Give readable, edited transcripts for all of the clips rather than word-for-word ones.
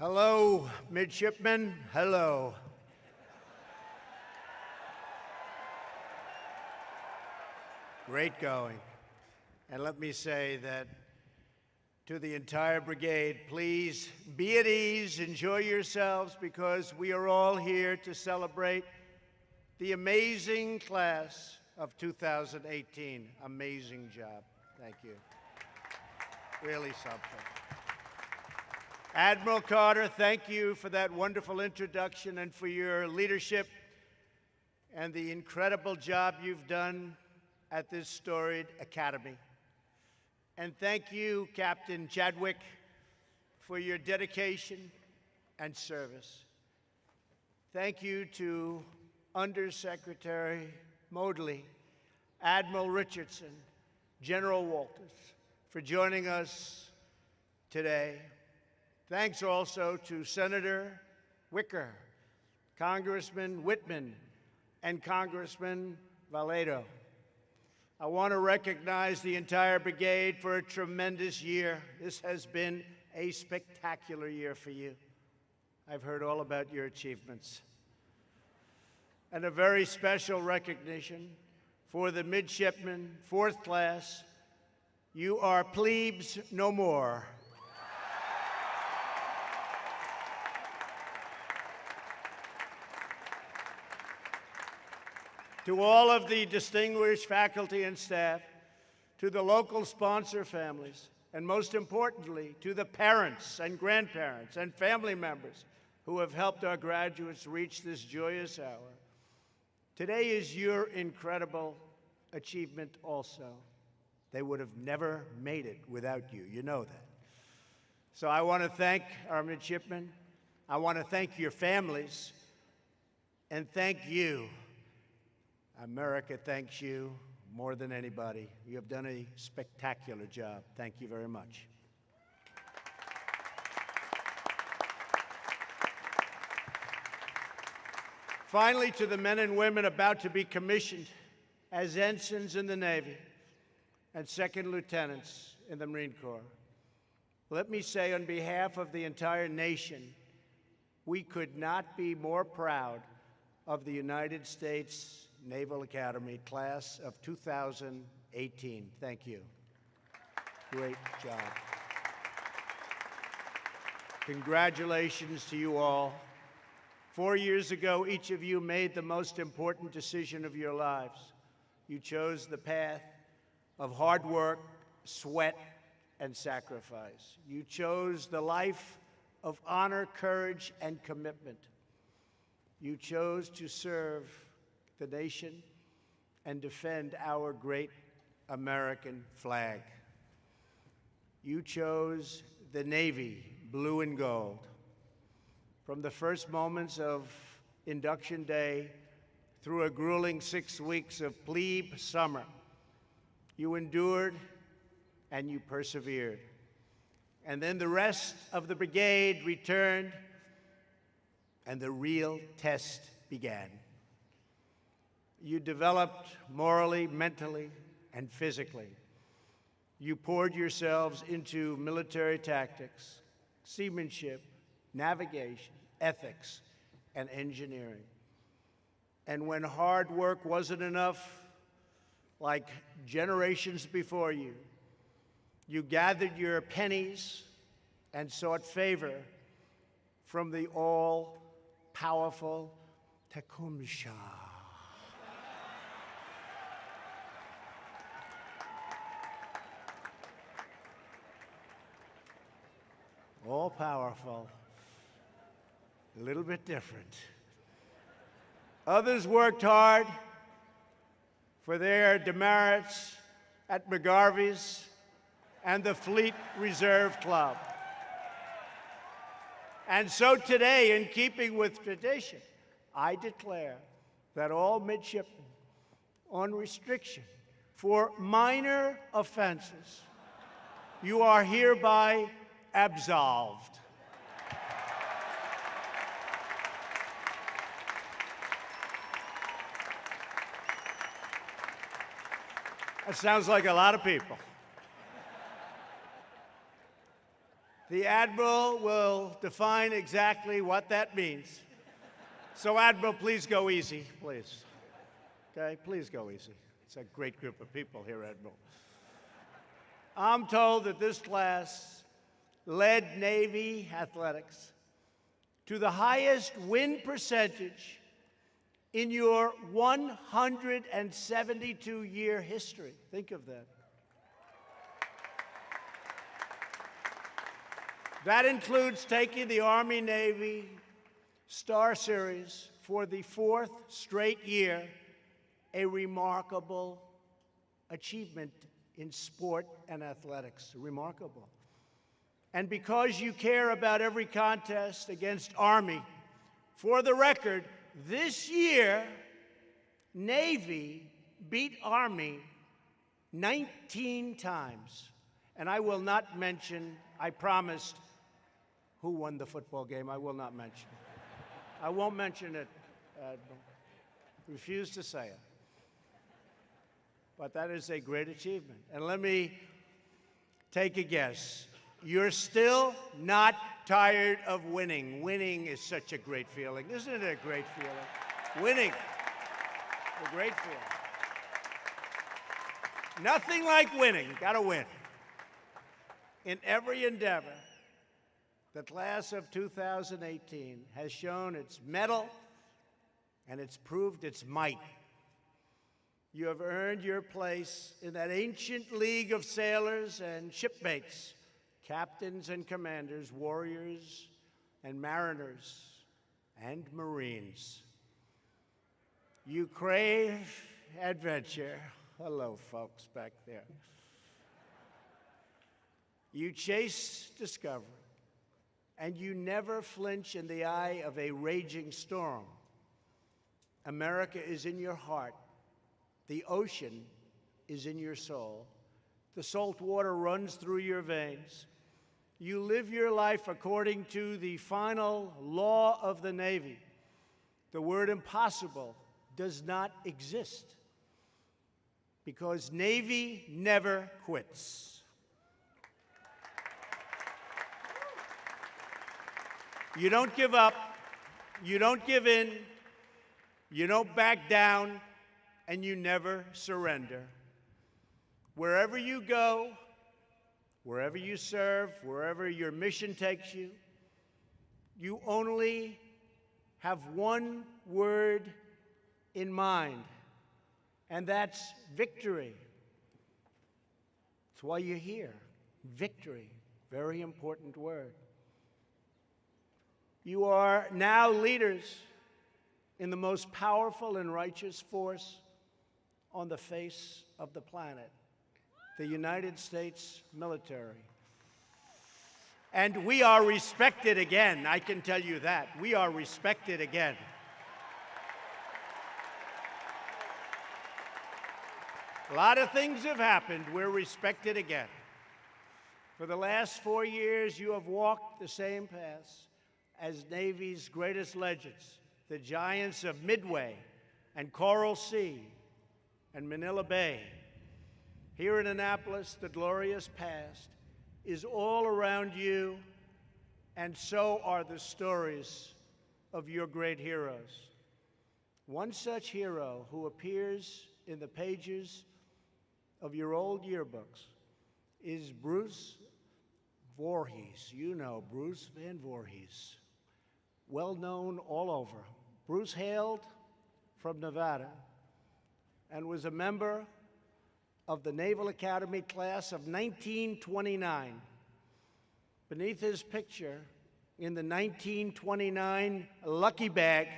Hello, midshipmen. Hello. Great going. And let me say that to the entire brigade, please be at ease, enjoy yourselves, because we are all here to celebrate the amazing class of 2018. Amazing job. Thank you. Really something. Admiral Carter, thank you for that wonderful introduction and for your leadership and the incredible job you've done at this storied academy. And thank you, Captain Chadwick, for your dedication and service. Thank you to Undersecretary Moodley, Admiral Richardson, General Walters, for joining us today. Thanks also to Senator Wicker, Congressman Whitman, and Congressman Vallejo. I want to recognize the entire brigade for a tremendous year. This has been a spectacular year for you. I've heard all about your achievements. And a very special recognition for the midshipmen, 4th class. You are plebes no more. To all of the distinguished faculty and staff, to the local sponsor families, and most importantly, to the parents and grandparents and family members who have helped our graduates reach this joyous hour. Today is your incredible achievement also. They would have never made it without you. You know that. So I want to thank our midshipmen. I want to thank your families. And thank you. America thanks you more than anybody. You have done a spectacular job. Thank you very much. Finally, to the men and women about to be commissioned as ensigns in the Navy and second lieutenants in the Marine Corps, let me say on behalf of the entire nation, we could not be more proud of the United States Naval Academy class of 2018. Thank you. Great job. Congratulations to you all. 4 years ago, each of you made the most important decision of your lives. You chose the path of hard work, sweat, and sacrifice. You chose the life of honor, courage, and commitment. You chose to serve the nation and defend our great American flag. You chose the Navy, blue and gold. From the first moments of induction day through a grueling 6 weeks of plebe summer, you endured and you persevered. And then the rest of the brigade returned and the real test began. You developed morally, mentally, and physically. You poured yourselves into military tactics, seamanship, navigation, ethics, and engineering. And when hard work wasn't enough, like generations before you, you gathered your pennies and sought favor from the all-powerful Tecumseh. All-powerful, a little bit different. Others worked hard for their demerits at McGarvey's and the Fleet Reserve Club. And so today, in keeping with tradition, I declare that all midshipmen on restriction for minor offenses, you are hereby absolved. That sounds like a lot of people. The Admiral will define exactly what that means. So, Admiral, please go easy, please. Okay, please go easy. It's a great group of people here, Admiral. I'm told that this class led Navy athletics to the highest win percentage in your 172-year history. Think of that. That includes taking the Army-Navy Star Series for the 4th straight year, a remarkable achievement in sport and athletics. Remarkable. And because you care about every contest against Army, for the record, this year, Navy beat Army 19 times. And I will not mention, I promised, who won the football game. I will not mention it. I won't mention it. Refuse to say it. But that is a great achievement. And let me take a guess. You're still not tired of winning. Winning is such a great feeling. Isn't it a great feeling? Winning. A great feeling. Nothing like winning. Gotta win. In every endeavor, the class of 2018 has shown its mettle and it's proved its might. You have earned your place in that ancient league of sailors and shipmates, captains and commanders, warriors and mariners and Marines. You crave adventure. Hello, folks back there. You chase discovery, and you never flinch in the eye of a raging storm. America is in your heart. The ocean is in your soul. The salt water runs through your veins. You live your life according to the final law of the Navy. The word impossible does not exist because Navy never quits. You don't give up, you don't give in, you don't back down, and you never surrender. Wherever you go, wherever you serve, wherever your mission takes you, you only have one word in mind, and that's victory. That's why you're here. Victory, very important word. You are now leaders in the most powerful and righteous force on the face of the planet, the United States military. And we are respected again, I can tell you that. We are respected again. A lot of things have happened. We're respected again. For the last 4 years, you have walked the same paths as Navy's greatest legends, the giants of Midway and Coral Sea and Manila Bay. Here in Annapolis, the glorious past is all around you, and so are the stories of your great heroes. One such hero who appears in the pages of your old yearbooks is Bruce Voorhees. You know Bruce Van Voorhees, well known all over. Bruce hailed from Nevada and was a member of the Naval Academy class of 1929. Beneath his picture in the 1929 lucky bag,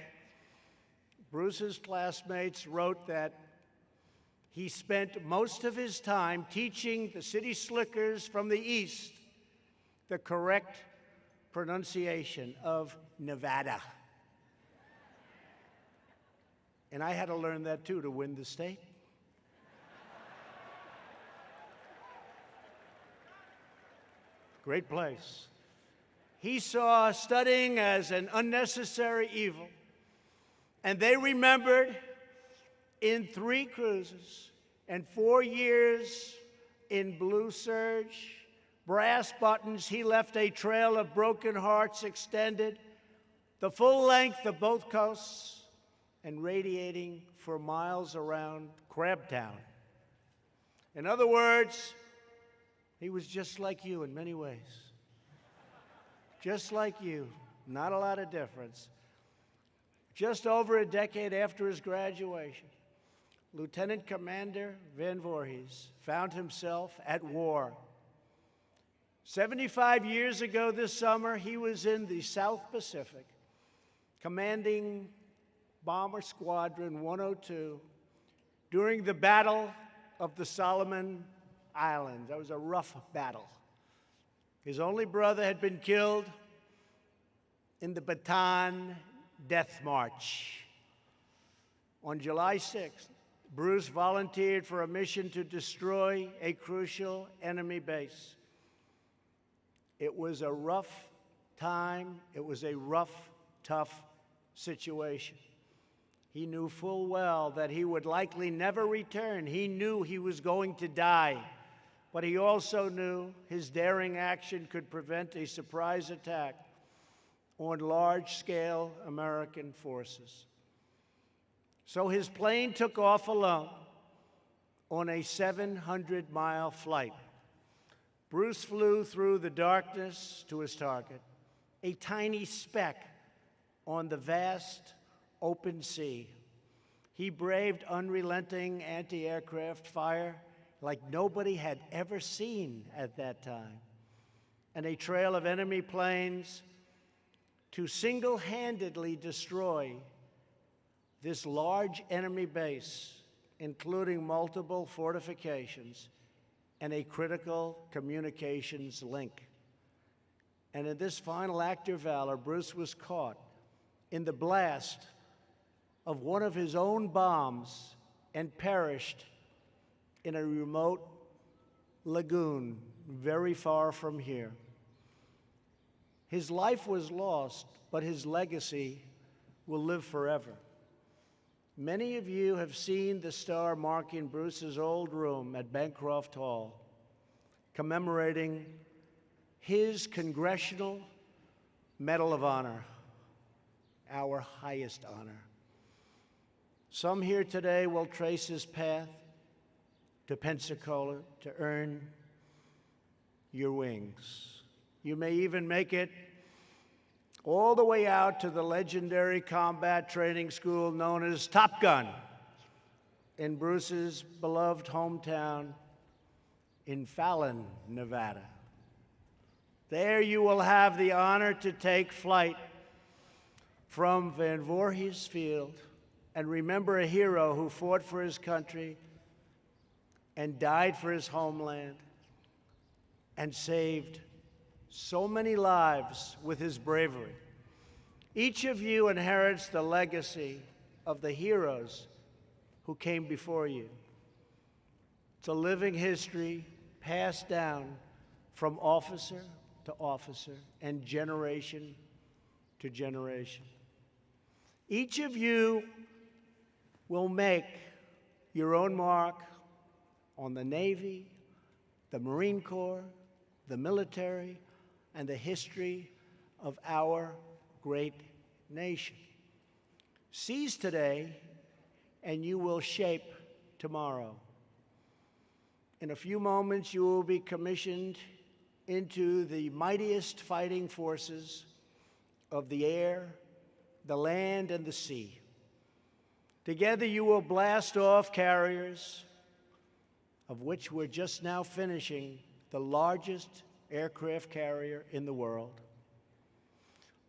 Bruce's classmates wrote that he spent most of his time teaching the city slickers from the East the correct pronunciation of Nevada. And I had to learn that too to win the state. Great place. He saw studying as an unnecessary evil, and they remembered in 3 cruises and 4 years in Blue Surge, brass buttons, he left a trail of broken hearts extended the full length of both coasts and radiating for miles around Crabtown. In other words, he was just like you in many ways. Just like you, not a lot of difference. Just over a decade after his graduation, Lieutenant Commander Van Voorhees found himself at war. 75 years ago this summer, he was in the South Pacific, commanding Bomber Squadron 102 during the Battle of the Solomon Islands. That was a rough battle. His only brother had been killed in the Bataan Death March. On July 6th, Bruce volunteered for a mission to destroy a crucial enemy base. It was a rough time. It was a rough, tough situation. He knew full well that he would likely never return. He knew he was going to die. But he also knew his daring action could prevent a surprise attack on large-scale American forces. So his plane took off alone on a 700-mile flight. Bruce flew through the darkness to his target, a tiny speck on the vast open sea. He braved unrelenting anti-aircraft fire like nobody had ever seen at that time, and a trail of enemy planes to single-handedly destroy this large enemy base, including multiple fortifications and a critical communications link. And in this final act of valor, Bruce was caught in the blast of one of his own bombs and perished in a remote lagoon very far from here. His life was lost, but his legacy will live forever. Many of you have seen the star marking Bruce's old room at Bancroft Hall, commemorating his Congressional Medal of Honor, our highest honor. Some here today will trace his path to Pensacola to earn your wings. You may even make it all the way out to the legendary combat training school known as Top Gun in Bruce's beloved hometown in Fallon, Nevada. There you will have the honor to take flight from Van Voorhees Field and remember a hero who fought for his country and died for his homeland and saved so many lives with his bravery. Each of you inherits the legacy of the heroes who came before you. It's a living history passed down from officer to officer and generation to generation. Each of you will make your own mark on the Navy, the Marine Corps, the military, and the history of our great nation. Seize today, and you will shape tomorrow. In a few moments, you will be commissioned into the mightiest fighting forces of the air, the land, and the sea. Together, you will blast off carriers, of which we're just now finishing the largest aircraft carrier in the world,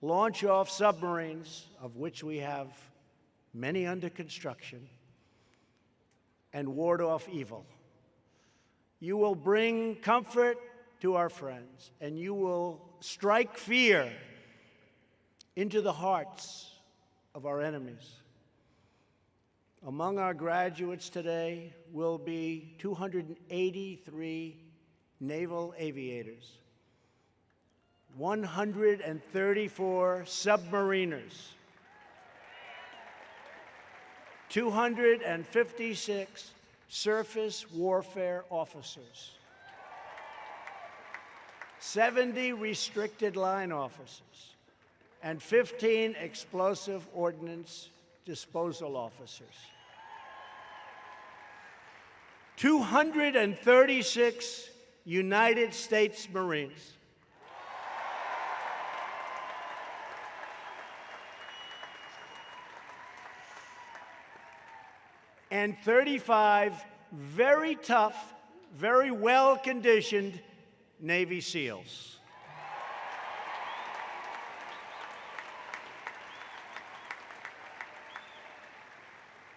launch off submarines, of which we have many under construction, and ward off evil. You will bring comfort to our friends, and you will strike fear into the hearts of our enemies. Among our graduates today will be 283 naval aviators, 134 submariners, 256 surface warfare officers, 70 restricted line officers, and 15 explosive ordnance disposal officers. 236 United States Marines. And 35 very tough, very well-conditioned Navy SEALs.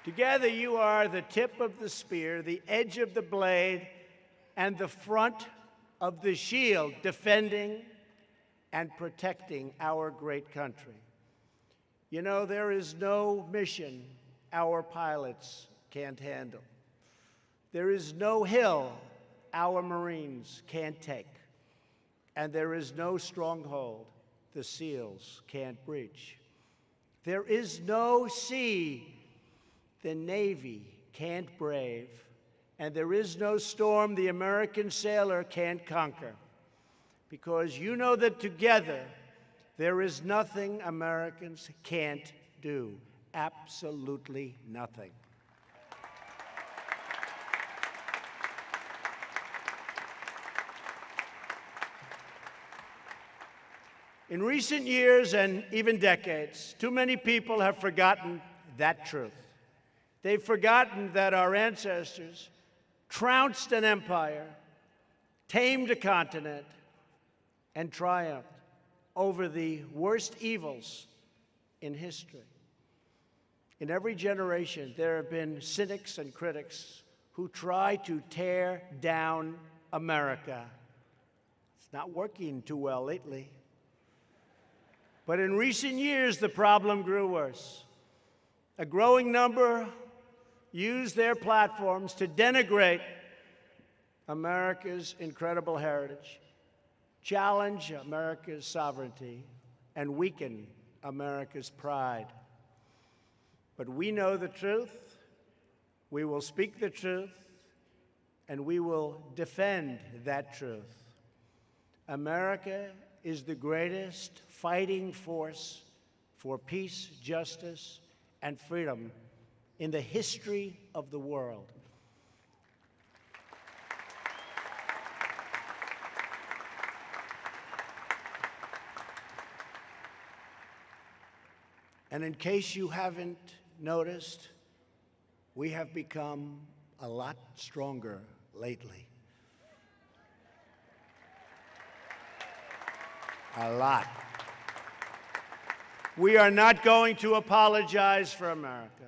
Together, you are the tip of the spear, the edge of the blade, and the front of the shield, defending and protecting our great country. You know, there is no mission our pilots can't handle. There is no hill our Marines can't take. And there is no stronghold the SEALs can't breach. There is no sea the Navy can't brave, and there is no storm the American sailor can't conquer, because you know that together there is nothing Americans can't do, absolutely nothing. In recent years and even decades, too many people have forgotten that truth. They've forgotten that our ancestors trounced an empire, tamed a continent, and triumphed over the worst evils in history. In every generation, there have been cynics and critics who try to tear down America. It's not working too well lately. But in recent years, the problem grew worse. A growing number used their platforms to denigrate America's incredible heritage, challenge America's sovereignty, and weaken America's pride. But we know the truth, we will speak the truth, and we will defend that truth. America is the greatest fighting force for peace, justice, and freedom in the history of the world. And in case you haven't noticed, we have become a lot stronger lately. A lot. We are not going to apologize for America.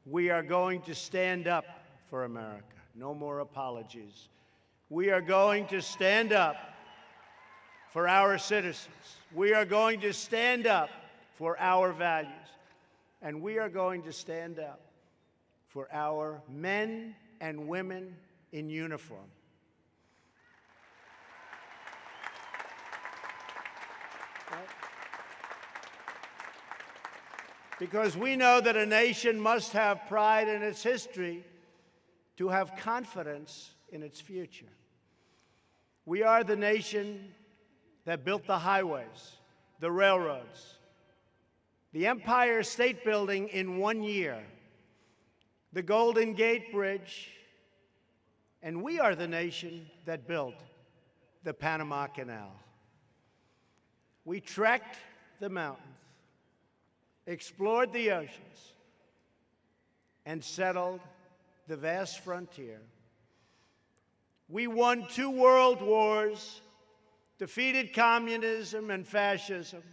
We are going to stand up for America. No more apologies. We are going to stand up for our citizens. We are going to stand up for our values. And we are going to stand up for our men and women in uniform. Right? Because we know that a nation must have pride in its history to have confidence in its future. We are the nation that built the highways, the railroads, the Empire State Building in 1 year, the Golden Gate Bridge, and we are the nation that built the Panama Canal. We trekked the mountains, explored the oceans, and settled the vast frontier. We won 2 world wars, defeated communism and fascism,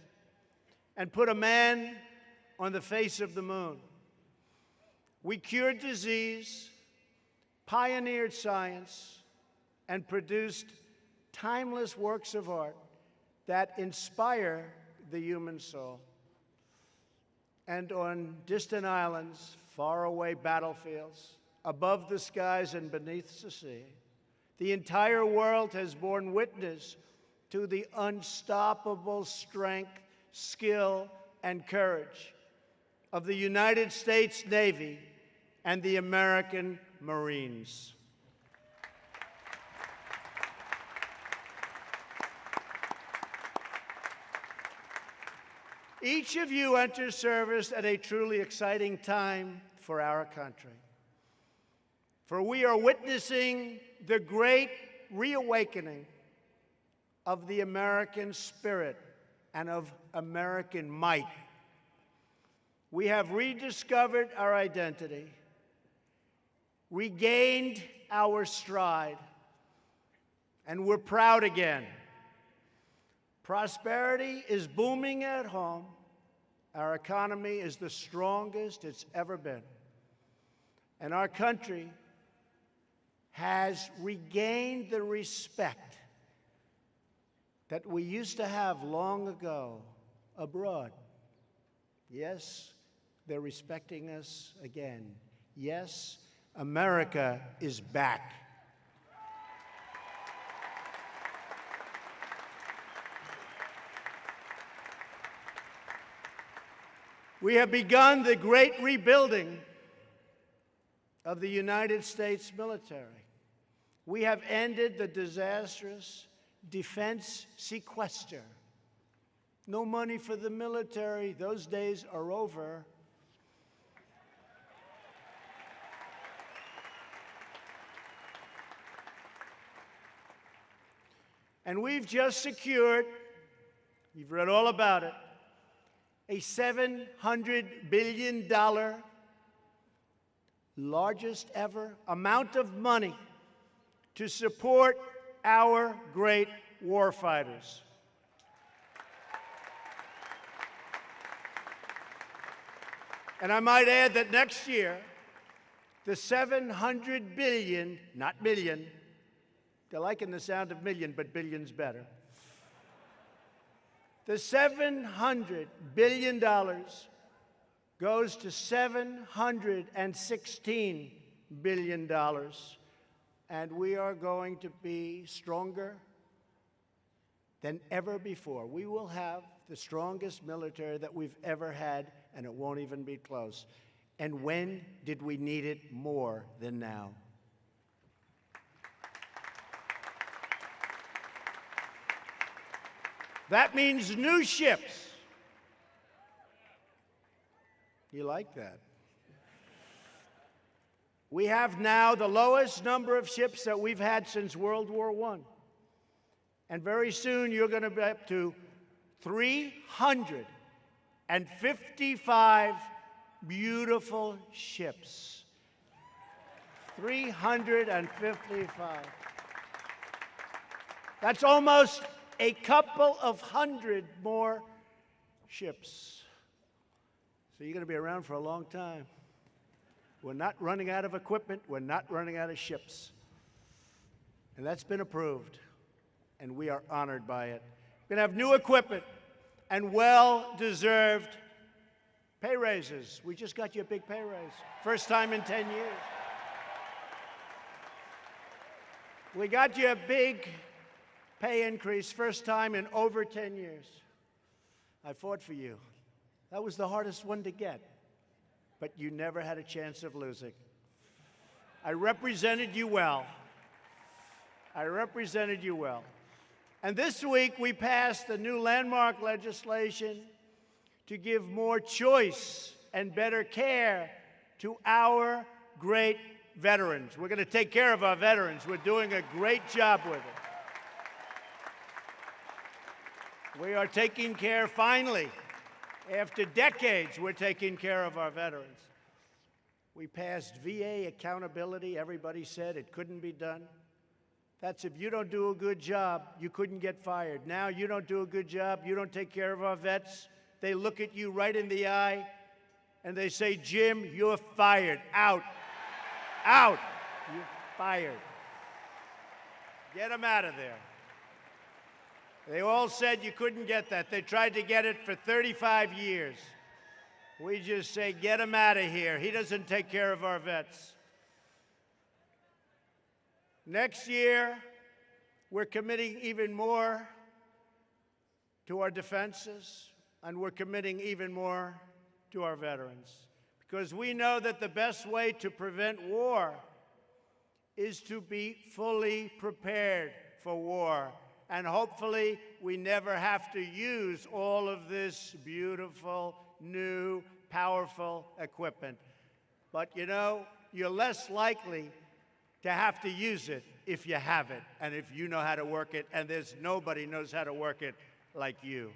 and put a man on the face of the moon. We cured disease, pioneered science, and produced timeless works of art that inspire the human soul. And on distant islands, faraway battlefields, above the skies and beneath the sea, the entire world has borne witness to the unstoppable strength, skill, and courage of the United States Navy and the American Marines. Each of you enters service at a truly exciting time for our country. For we are witnessing the great reawakening of the American spirit and of American might. We have rediscovered our identity, regained our stride, and we're proud again. Prosperity is booming at home. Our economy is the strongest it's ever been. And our country has regained the respect that we used to have long ago abroad. Yes, they're respecting us again. Yes, America is back. We have begun the great rebuilding of the United States military. We have ended the disastrous defense sequester. No money for the military. Those days are over. And we've just secured, you've read all about it, a $700 billion, largest ever amount of money to support our great warfighters. And I might add that next year, the $700 billion, not million, they're liking the sound of million, but billion's better. The $700 billion goes to $716 billion, and we are going to be stronger than ever before. We will have the strongest military that we've ever had, and it won't even be close. And when did we need it more than now? That means new ships. You like that? We have now the lowest number of ships that we've had since World War I. And very soon you're going to be up to 355 beautiful ships. 355. That's almost a couple of hundred more ships. So you're going to be around for a long time. We're not running out of equipment. We're not running out of ships. And that's been approved, and we are honored by it. We're going to have new equipment and well-deserved pay raises. We just got you a big pay raise. First time in 10 years. We got you a big pay increase, first time in over 10 years. I fought for you. That was the hardest one to get, but you never had a chance of losing. I represented you well. I represented you well. And this week we passed the new landmark legislation to give more choice and better care to our great veterans. We're going to take care of our veterans. We're doing a great job with it. We are taking care, finally, after decades, we're taking care of our veterans. We passed VA accountability. Everybody said it couldn't be done. That's if you don't do a good job, you couldn't get fired. Now you don't do a good job, you don't take care of our vets, they look at you right in the eye and they say, Jim, you're fired. Out. Out. You're fired. Get them out of there. They all said you couldn't get that. They tried to get it for 35 years. We just say, get him out of here. He doesn't take care of our vets. Next year, we're committing even more to our defenses, and we're committing even more to our veterans. Because we know that the best way to prevent war is to be fully prepared for war. And hopefully, we never have to use all of this beautiful, new, powerful equipment. But you know, you're less likely to have to use it if you have it, and if you know how to work it, and there's nobody knows how to work it like you.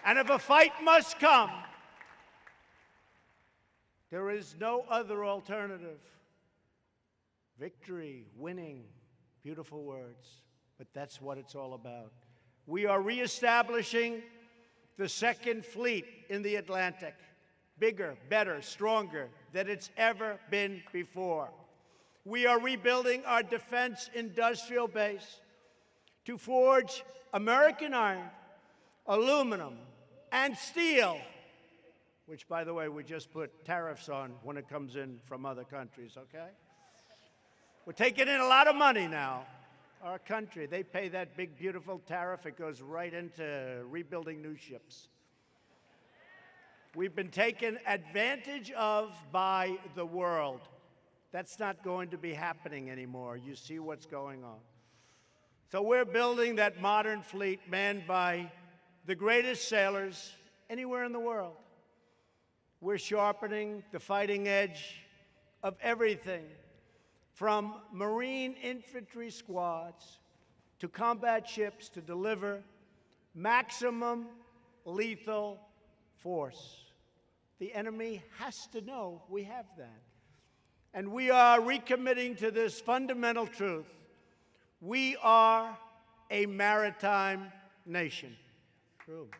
And if a fight must come, there is no other alternative. Victory, winning, beautiful words, but that's what it's all about. We are reestablishing the Second Fleet in the Atlantic, bigger, better, stronger than it's ever been before. We are rebuilding our defense industrial base to forge American iron, aluminum, and steel, which, by the way, we just put tariffs on when it comes in from other countries, okay? We're taking in a lot of money now. Our country, they pay that big, beautiful tariff. It goes right into rebuilding new ships. We've been taken advantage of by the world. That's not going to be happening anymore. You see what's going on. So we're building that modern fleet manned by the greatest sailors anywhere in the world. We're sharpening the fighting edge of everything, from Marine infantry squads to combat ships to deliver maximum lethal force. The enemy has to know we have that. And we are recommitting to this fundamental truth. We are a maritime nation. True.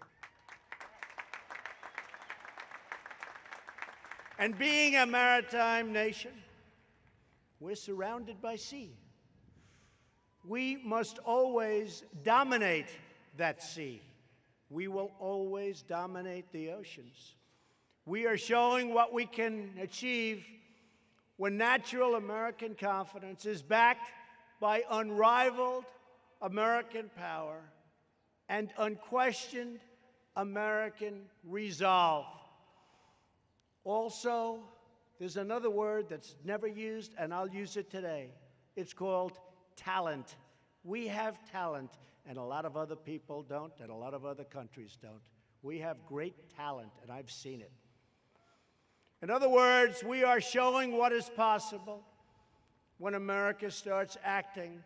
And being a maritime nation, we're surrounded by sea. We must always dominate that sea. We will always dominate the oceans. We are showing what we can achieve when natural American confidence is backed by unrivaled American power and unquestioned American resolve. Also, there's another word that's never used, and I'll use it today. It's called talent. We have talent, and a lot of other people don't, and a lot of other countries don't. We have great talent, and I've seen it. In other words, we are showing what is possible when America starts acting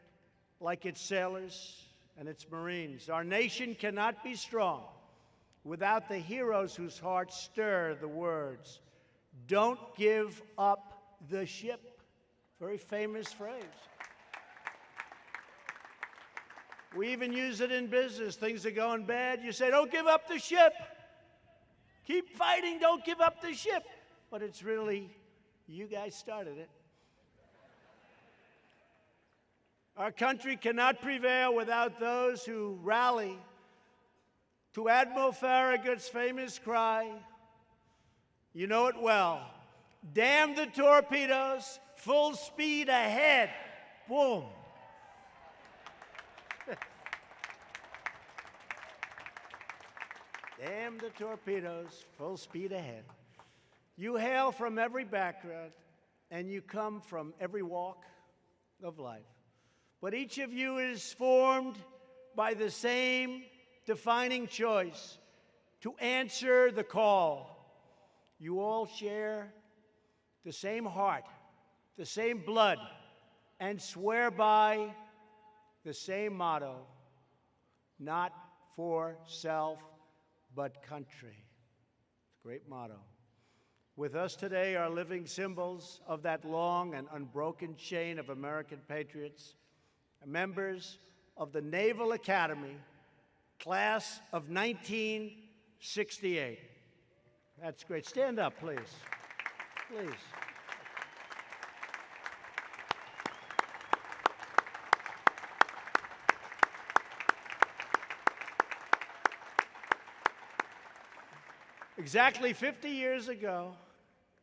like its sailors and its Marines. Our nation cannot be strong without the heroes whose hearts stir the words, "Don't give up the ship." Very famous phrase. We even use it in business. Things are going bad. You say, "Don't give up the ship. Keep fighting. Don't give up the ship." But it's really, you guys started it. Our country cannot prevail without those who rally to Admiral Farragut's famous cry. You know it well. "Damn the torpedoes, full speed ahead." Boom. Damn the torpedoes, full speed ahead. You hail from every background, and you come from every walk of life. But each of you is formed by the same defining choice to answer the call. You all share the same heart, the same blood, and swear by the same motto, not for self, but country. It's a great motto. With us today are living symbols of that long and unbroken chain of American patriots, members of the Naval Academy, class of 1968. That's great. Stand up, please. Please. Exactly 50 years ago,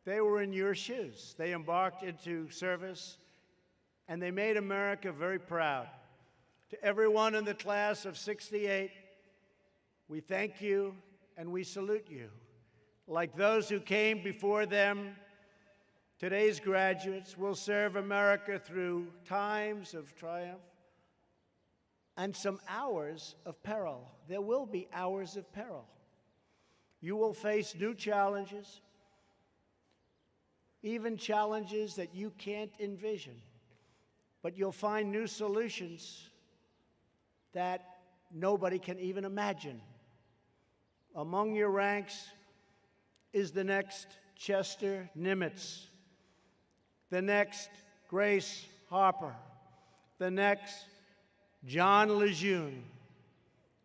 they were in your shoes. They embarked into service, and they made America very proud. To everyone in the class of '68, we thank you and we salute you. Like those who came before them, Today's graduates will serve America through times of triumph and some hours of peril. There will be hours of peril. You will face new challenges, even challenges that you can't envision. But you'll find new solutions that nobody can even imagine. Among your ranks is the next Chester Nimitz, the next Grace Harper, the next John Lejeune.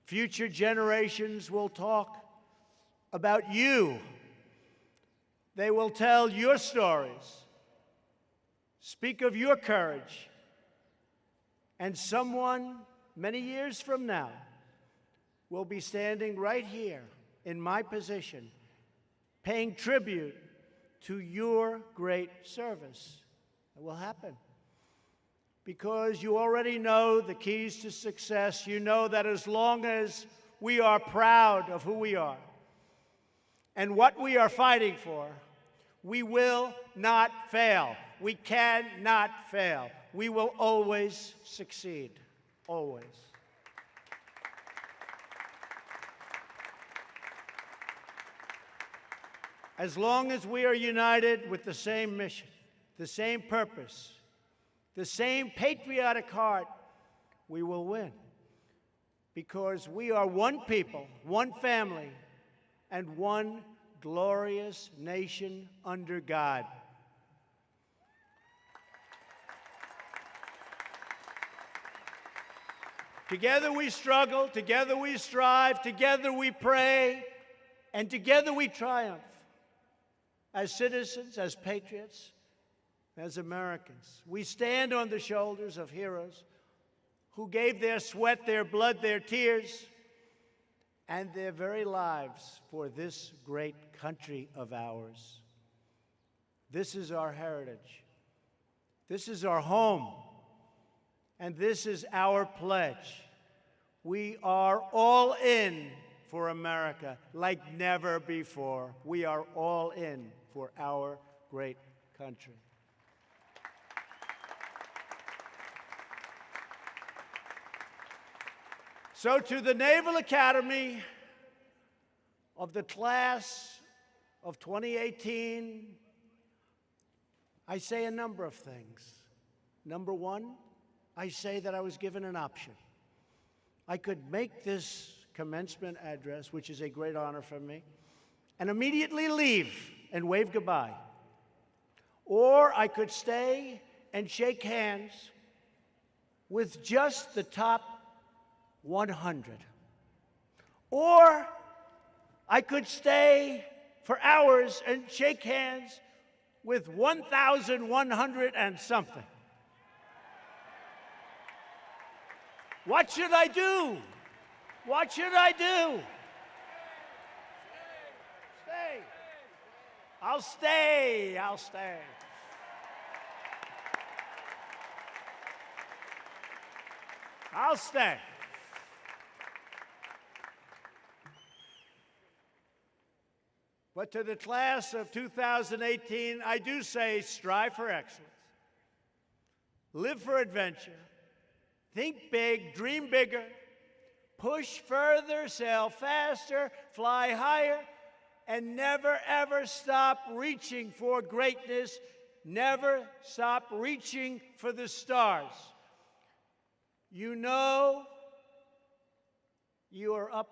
Future generations will talk about you. They will tell your stories, speak of your courage, and someone many years from now will be standing right here in my position, paying tribute to your great service. It will happen because you already know the keys to success. You know that as long as we are proud of who we are and what we are fighting for, we will not fail. We cannot fail. We will always succeed, always. As long as we are united with the same mission, the same purpose, the same patriotic heart, we will win. Because we are one people, one family, and one glorious nation under God. Together we struggle, together we strive, together we pray, and together we triumph. As citizens, as patriots, as Americans, we stand on the shoulders of heroes who gave their sweat, their blood, their tears, and their very lives for this great country of ours. This is our heritage. This is our home. And this is our pledge. We are all in for America like never before. We are all in for our great country. So to the Naval Academy of the class of 2018, I say a number of things. Number one, I say that I was given an option. I could make this commencement address, which is a great honor for me, and immediately leave and wave goodbye. Or I could stay and shake hands with just the top 100. Or I could stay for hours and shake hands with 1,100 and something. What should I do? What should I do? Stay. I'll stay. I'll stay. I'll stay. But to the class of 2018, I do say strive for excellence. Live for adventure. Think big, dream bigger, push further, sail faster, fly higher, and never, ever stop reaching for greatness. Never stop reaching for the stars. You know you are up